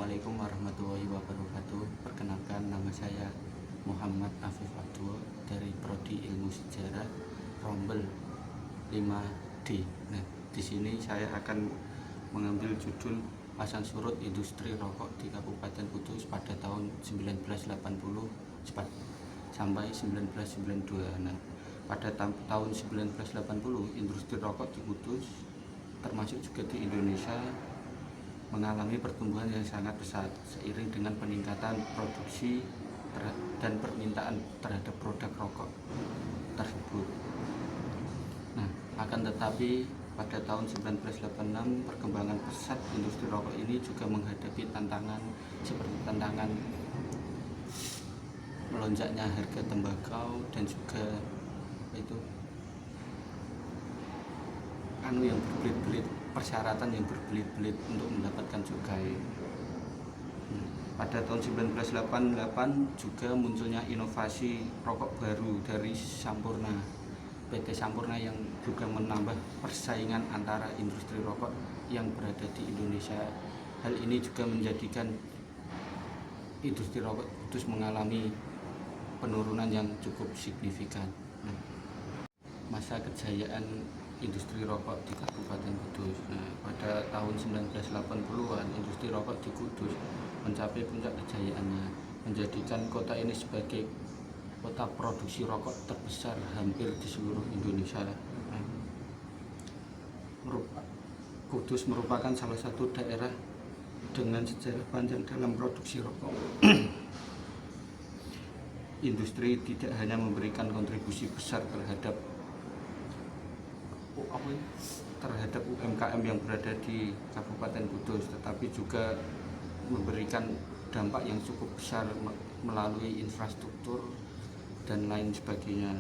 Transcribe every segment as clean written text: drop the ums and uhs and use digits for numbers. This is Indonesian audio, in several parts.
Assalamualaikum warahmatullahi wabarakatuh. Perkenalkan, nama saya Muhammad Afif Abdul dari Prodi Ilmu Sejarah Rombel 5D. Nah, di sini saya akan mengambil judul pasang surut industri rokok di Kabupaten Kudus pada tahun 1980 sampai 1992. Nah, pada tahun 1980 industri rokok di Kudus termasuk juga di Indonesia mengalami pertumbuhan yang sangat pesat seiring dengan peningkatan produksi dan permintaan terhadap produk rokok tersebut. Nah, akan tetapi pada tahun 1986 perkembangan pesat industri rokok ini juga menghadapi tantangan seperti tantangan melonjaknya harga tembakau dan juga yang berbelit-belit, persyaratan yang berbelit-belit untuk mendapatkan cukai. Pada tahun 1988 juga munculnya inovasi rokok baru dari Sampurna, PT Sampurna, yang juga menambah persaingan antara industri rokok yang berada di Indonesia. Hal ini juga menjadikan industri rokok Kudus mengalami penurunan yang cukup signifikan. Masa kejayaan industri rokok di Kabupaten Kudus. Nah, pada tahun 1980-an industri rokok di Kudus mencapai puncak kejayaannya, menjadikan kota ini sebagai kota produksi rokok terbesar hampir di seluruh Indonesia. Nah, Kudus merupakan salah satu daerah dengan sejarah panjang dalam produksi rokok. Industri tidak hanya memberikan kontribusi besar terhadap UMKM yang berada di Kabupaten Kudus, tetapi juga memberikan dampak yang cukup besar melalui infrastruktur dan lain sebagainya.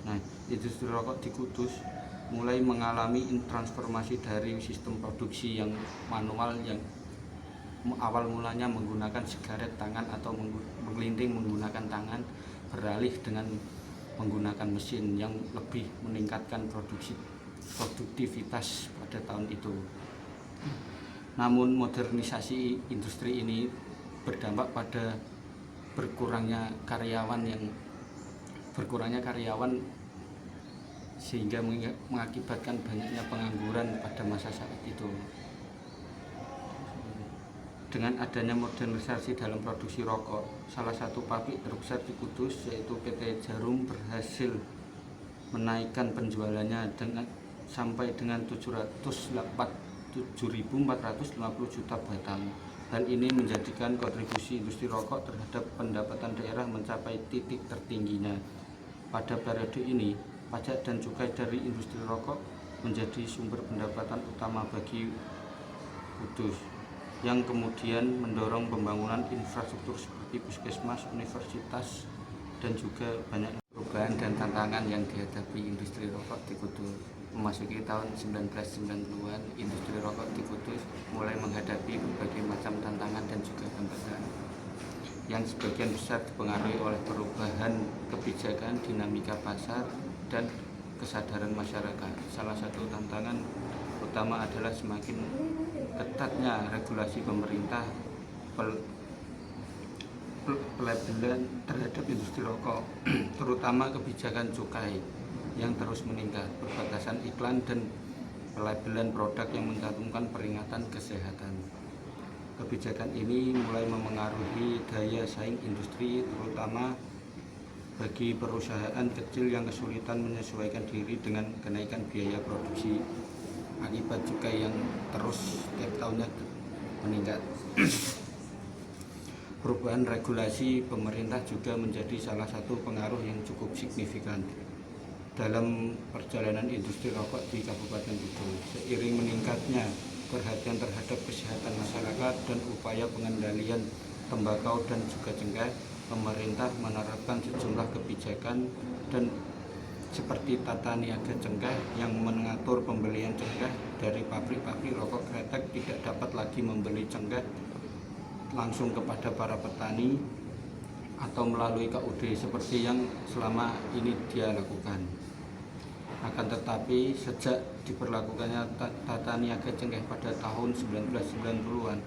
Nah, industri rokok di Kudus mulai mengalami transformasi dari sistem produksi yang manual yang awal mulanya menggunakan sigaret tangan atau menggelinding menggunakan tangan, beralih dengan menggunakan mesin yang lebih meningkatkan produktivitas pada tahun itu. Namun modernisasi industri ini berdampak pada berkurangnya karyawan sehingga mengakibatkan banyaknya pengangguran pada masa saat itu. Dengan adanya modernisasi dalam produksi rokok, salah satu pabrik terbesar di Kudus yaitu PT Djarum berhasil menaikkan penjualannya sampai dengan 7.450 juta batang. Hal ini menjadikan kontribusi industri rokok terhadap pendapatan daerah mencapai titik tertingginya. Pada periode ini, pajak dan cukai dari industri rokok menjadi sumber pendapatan utama bagi Kudus, yang kemudian mendorong pembangunan infrastruktur seperti puskesmas, universitas, dan juga banyak perubahan dan tantangan yang dihadapi industri rokok di Kudus. Memasuki tahun 1990-an, industri rokok di Kudus mulai menghadapi berbagai macam tantangan dan juga hambatan yang sebagian besar dipengaruhi oleh perubahan kebijakan, dinamika pasar, dan kesadaran masyarakat. Salah satu tantangan utama adalah semakin ketatnya regulasi pemerintah pelabelan terhadap industri rokok, terutama kebijakan cukai yang terus meningkat, perbatasan iklan, dan pelabelan produk yang mencantumkan peringatan kesehatan. Kebijakan ini mulai memengaruhi daya saing industri, terutama bagi perusahaan kecil yang kesulitan menyesuaikan diri dengan kenaikan biaya produksi akibat cukai yang terus setiap tahunnya meningkat. Perubahan regulasi pemerintah juga menjadi salah satu pengaruh yang cukup signifikan dalam perjalanan industri rokok di Kabupaten Kudus. Seiring meningkatnya perhatian terhadap kesehatan masyarakat dan upaya pengendalian tembakau dan juga cengkeh, pemerintah menerapkan sejumlah kebijakan dan seperti tata niaga cengkeh yang mengatur pembelian cengkeh dari pabrik-pabrik rokok kretek tidak dapat lagi membeli cengkeh langsung kepada para petani atau melalui KUD seperti yang selama ini dia lakukan. Akan tetapi sejak diberlakukannya tata niaga cengkeh pada tahun 1990-an,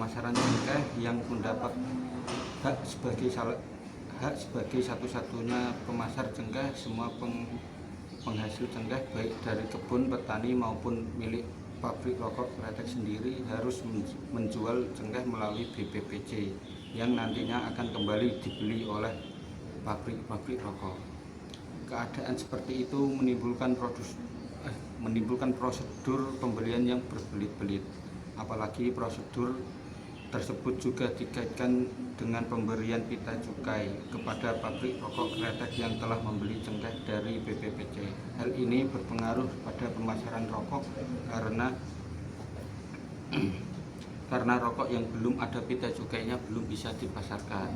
pemasaran cengkeh yang mendapat hak sebagai satu-satunya pemasar cengkeh. Semua penghasil cengkeh baik dari kebun petani maupun milik pabrik rokok kretek sendiri harus menjual cengkeh melalui BPPC yang nantinya akan kembali dibeli oleh pabrik rokok. Keadaan seperti itu menimbulkan prosedur pembelian yang berbelit-belit, apalagi prosedur tersebut juga dikaitkan dengan pemberian pita cukai kepada pabrik rokok kretek yang telah membeli cengkeh dari BPPC. Hal ini berpengaruh pada pemasaran rokok karena rokok yang belum ada pita cukainya belum bisa dipasarkan.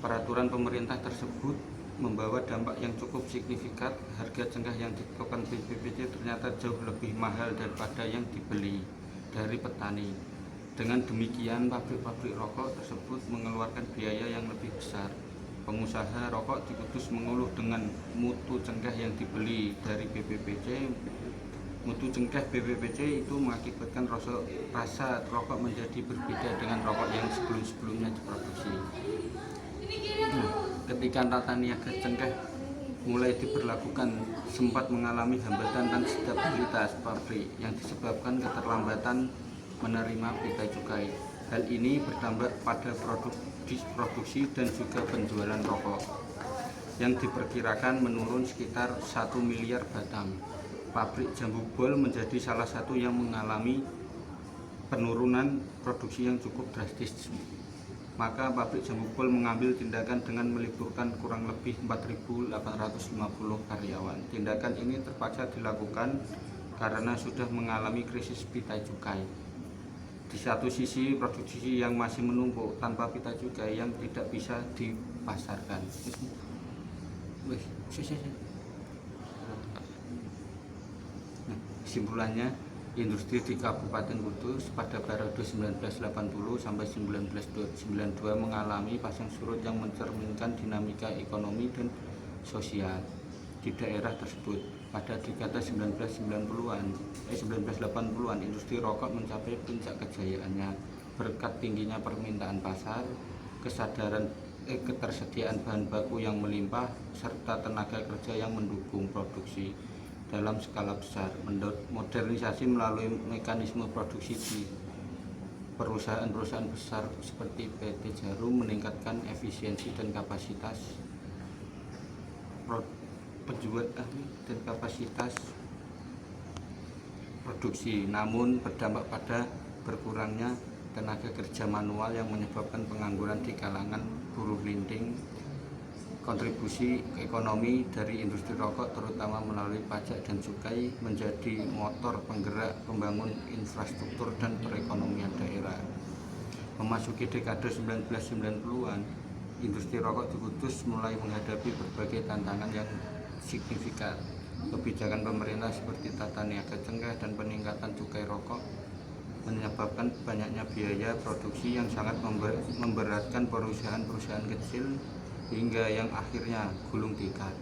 Peraturan pemerintah tersebut membawa dampak yang cukup signifikan. Harga cengkeh yang ditetapkan BPPC ternyata jauh lebih mahal daripada yang dibeli dari petani. Dengan demikian, pabrik-pabrik rokok tersebut mengeluarkan biaya yang lebih besar. Pengusaha rokok di Kudus mengeluh dengan mutu cengkeh yang dibeli dari BPPC. Mutu cengkeh BPPC itu mengakibatkan rasa rokok menjadi berbeda dengan rokok yang sebelum-sebelumnya diproduksi. Ketika tata niaga cengkeh mulai diberlakukan, sempat mengalami hambatan dan stabilitas pabrik yang disebabkan keterlambatan menerima pita cukai. Hal ini berdampak pada produksi dan juga penjualan rokok yang diperkirakan menurun sekitar 1 miliar batang. Pabrik Jambu Bol menjadi salah satu yang mengalami penurunan produksi yang cukup drastis. Maka pabrik Jambu Bol mengambil tindakan dengan meliburkan kurang lebih 4.850 karyawan. Tindakan ini terpaksa dilakukan karena sudah mengalami krisis pita cukai. Di satu sisi, produksi yang masih menumpuk tanpa pita cukai yang tidak bisa dipasarkan. Kesimpulannya, industri di Kabupaten Kudus pada periode 1980 sampai 1992 mengalami pasang surut yang mencerminkan dinamika ekonomi dan sosial di daerah tersebut. Pada dekade 1980-an, industri rokok mencapai puncak kejayaannya berkat tingginya permintaan pasar, ketersediaan bahan baku yang melimpah, serta tenaga kerja yang mendukung produksi dalam skala besar. Modernisasi melalui mekanisme produksi di perusahaan-perusahaan besar seperti PT Jarum meningkatkan efisiensi dan kapasitas produksi, namun berdampak pada berkurangnya tenaga kerja manual yang menyebabkan pengangguran di kalangan buruh linting. Kontribusi ekonomi dari industri rokok terutama melalui pajak dan cukai menjadi motor penggerak pembangun infrastruktur dan perekonomian daerah. Memasuki dekade 1990-an, industri rokok di Kudus mulai menghadapi berbagai tantangan yang signifikan. Kebijakan pemerintah seperti tata niaga cengkeh dan peningkatan cukai rokok menyebabkan banyaknya biaya produksi yang sangat memberatkan perusahaan-perusahaan kecil hingga yang akhirnya gulung tikar.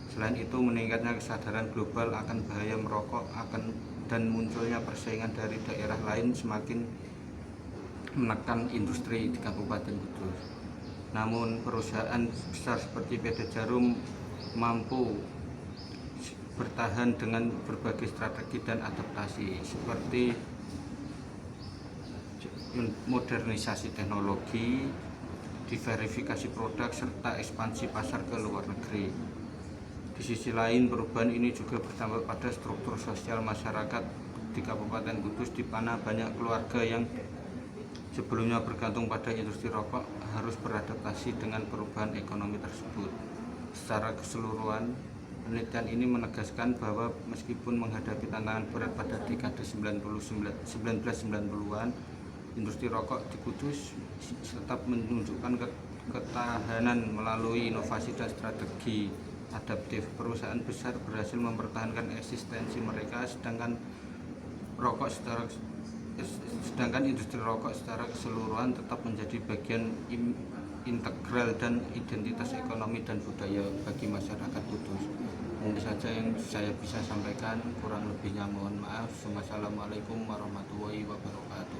Selain itu, meningkatnya kesadaran global akan bahaya merokok dan munculnya persaingan dari daerah lain semakin menekan industri di Kabupaten Kudus. Namun perusahaan besar seperti PT Jarum mampu bertahan dengan berbagai strategi dan adaptasi seperti modernisasi teknologi, diverifikasi produk, serta ekspansi pasar ke luar negeri. Di sisi lain, perubahan ini juga berdampak pada struktur sosial masyarakat di Kabupaten Kudus, di mana banyak keluarga yang sebelumnya bergantung pada industri rokok harus beradaptasi dengan perubahan ekonomi tersebut. Secara keseluruhan, penelitian ini menegaskan bahwa meskipun menghadapi tantangan berat pada dekade 1990-an, industri rokok di Kudus tetap menunjukkan ketahanan melalui inovasi dan strategi adaptif. Perusahaan besar berhasil mempertahankan eksistensi mereka, sedangkan industri rokok secara keseluruhan tetap menjadi bagian integral dan identitas ekonomi dan budaya bagi masyarakat Kudus. Ini saja yang saya bisa sampaikan, kurang lebihnya mohon maaf. Wassalamualaikum warahmatullahi wabarakatuh.